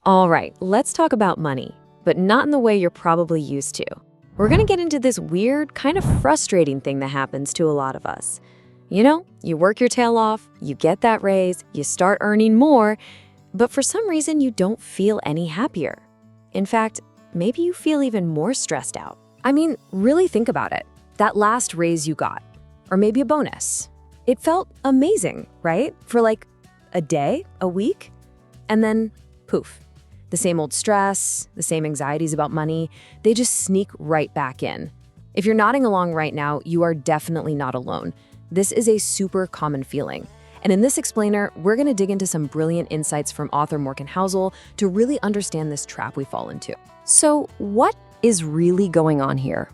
All right, let's talk about money, but not in the way you're probably used to. We're gonna get into this weird, kind of frustrating thing that happens to a lot of us. You know, you work your tail off, you get that raise, you start earning more, but for some reason you don't feel any happier. In fact, maybe you feel even more stressed out. I mean, really think about it. That last raise you got, or maybe a bonus. It felt amazing, right? For like a day, a week, and then poof. The same old stress, the same anxieties about money, they just sneak right back in. If you're nodding along right now, you are definitely not alone. This is a super common feeling. And in this explainer, we're gonna dig into some brilliant insights from author Morgan Housel to really understand this trap we fall into. So what is really going on here?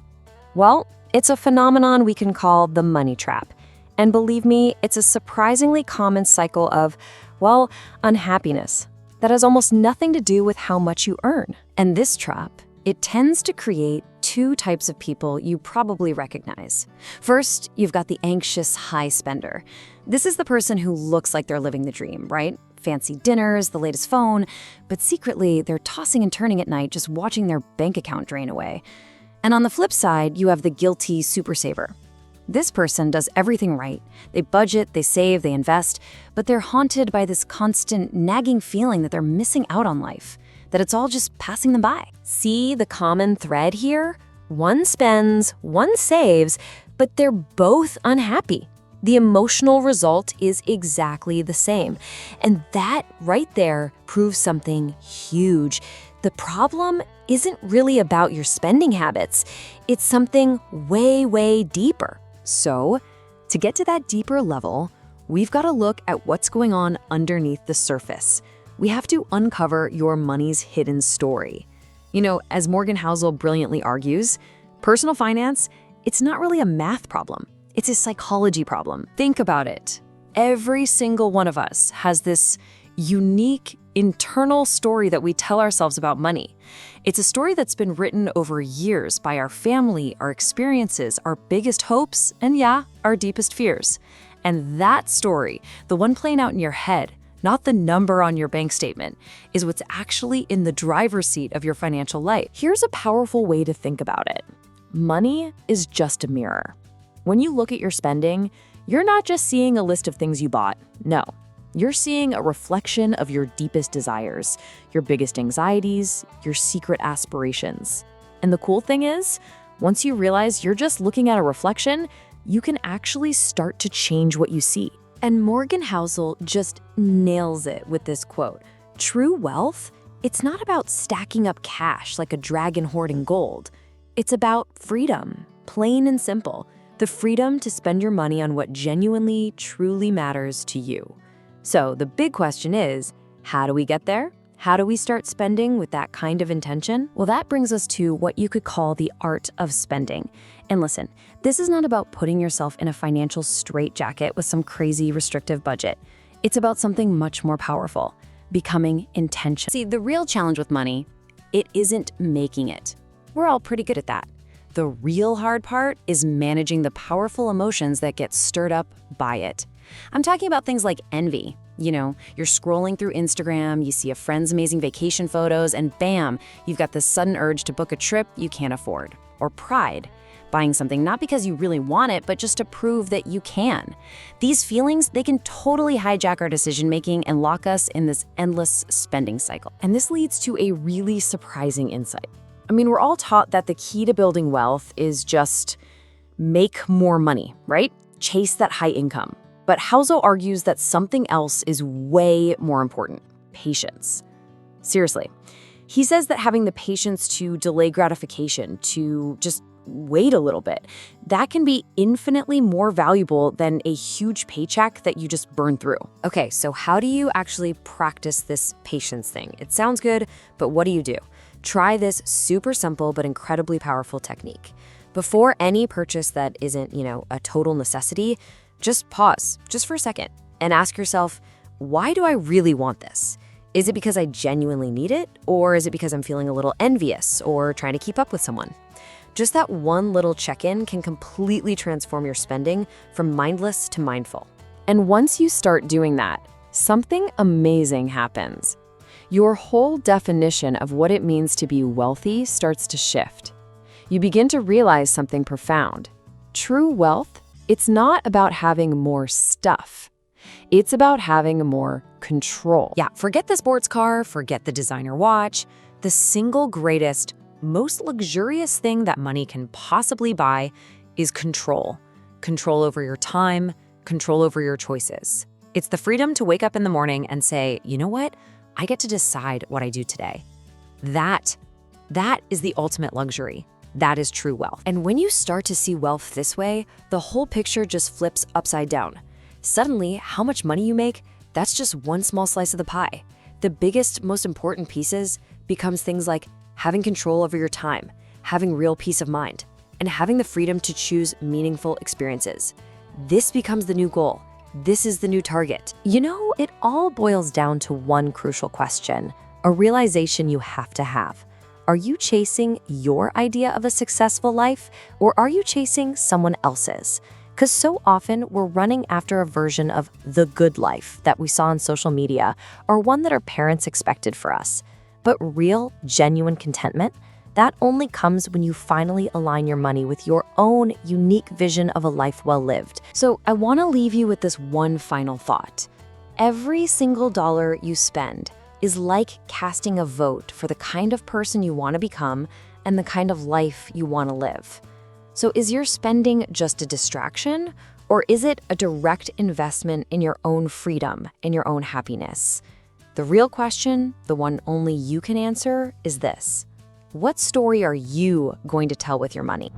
Well, it's a phenomenon we can call the money trap. And believe me, it's a surprisingly common cycle of, well, unhappiness that has almost nothing to do with how much you earn. And this trap, it tends to create two types of people you probably recognize. First, you've got the anxious high spender. This is the person who looks like they're living the dream, right? Fancy dinners, the latest phone, but secretly they're tossing and turning at night just watching their bank account drain away. And on the flip side, you have the guilty super saver. This person does everything right. They budget, they save, they invest, but they're haunted by this constant nagging feeling that they're missing out on life, that it's all just passing them by. See the common thread here? One spends, one saves, but they're both unhappy. The emotional result is exactly the same. And that right there proves something huge. The problem isn't really about your spending habits. It's something way, way deeper. So, to get to that deeper level, we've got to look at what's going on underneath the surface. We have to uncover your money's hidden story. You know, as Morgan Housel brilliantly argues, personal finance, it's not really a math problem. It's a psychology problem. Think about it. Every single one of us has this unique internal story that we tell ourselves about money. It's a story that's been written over years by our family, our experiences, our biggest hopes, and yeah, our deepest fears. And that story, the one playing out in your head, not the number on your bank statement, is what's actually in the driver's seat of your financial life. Here's a powerful way to think about it. Money is just a mirror. When you look at your spending, you're not just seeing a list of things you bought. No. You're seeing a reflection of your deepest desires, your biggest anxieties, your secret aspirations. And the cool thing is, once you realize you're just looking at a reflection, you can actually start to change what you see. And Morgan Housel just nails it with this quote. True wealth, it's not about stacking up cash like a dragon hoarding gold. It's about freedom, plain and simple. The freedom to spend your money on what genuinely, truly matters to you. So the big question is, how do we get there? How do we start spending with that kind of intention? Well, that brings us to what you could call the art of spending. And listen, this is not about putting yourself in a financial straitjacket with some crazy restrictive budget. It's about something much more powerful, becoming intentional. See, the real challenge with money, it isn't making it. We're all pretty good at that. The real hard part is managing the powerful emotions that get stirred up by it. I'm talking about things like envy. You know, you're scrolling through Instagram, you see a friend's amazing vacation photos, and bam, you've got this sudden urge to book a trip you can't afford. Or pride, buying something not because you really want it, but just to prove that you can. These feelings, they can totally hijack our decision-making and lock us in this endless spending cycle. And this leads to a really surprising insight. I mean, we're all taught that the key to building wealth is just make more money, right? Chase that high income. But Housel argues that something else is way more important: patience. Seriously. He says that having the patience to delay gratification, to just wait a little bit, that can be infinitely more valuable than a huge paycheck that you just burn through. Okay, so how do you actually practice this patience thing? It sounds good, but what do? Try this super simple but incredibly powerful technique. Before any purchase that isn't, a total necessity, just pause, just for a second, and ask yourself, why do I really want this? Is it because I genuinely need it? Or is it because I'm feeling a little envious or trying to keep up with someone? Just that one little check-in can completely transform your spending from mindless to mindful. And once you start doing that, something amazing happens. your whole definition of what it means to be wealthy starts to shift. You begin to realize something profound. True wealth, it's not about having more stuff. It's about having more control. Yeah, forget the sports car, forget the designer watch. The single greatest, most luxurious thing that money can possibly buy is control. Control over your time, control over your choices. It's the freedom to wake up in the morning and say, you know what? I get to decide what I do today. That is the ultimate luxury. That is true wealth. And when you start to see wealth this way, the whole picture just flips upside down. Suddenly, how much money you make, that's just one small slice of the pie. The biggest, most important pieces becomes things like having control over your time, having real peace of mind, and having the freedom to choose meaningful experiences. This becomes the new goal. This is the new target. You know, it all boils down to one crucial question, a realization you have to have. Are you chasing your idea of a successful life, or are you chasing someone else's? Because so often we're running after a version of the good life that we saw on social media, or one that our parents expected for us. But real, genuine contentment, that only comes when you finally align your money with your own unique vision of a life well lived. So I want to leave you with this one final thought. Every single dollar you spend is like casting a vote for the kind of person you want to become and the kind of life you want to live. So is your spending just a distraction, or is it a direct investment in your own freedom, in your own happiness? The real question, the one only you can answer, is this: what story are you going to tell with your money?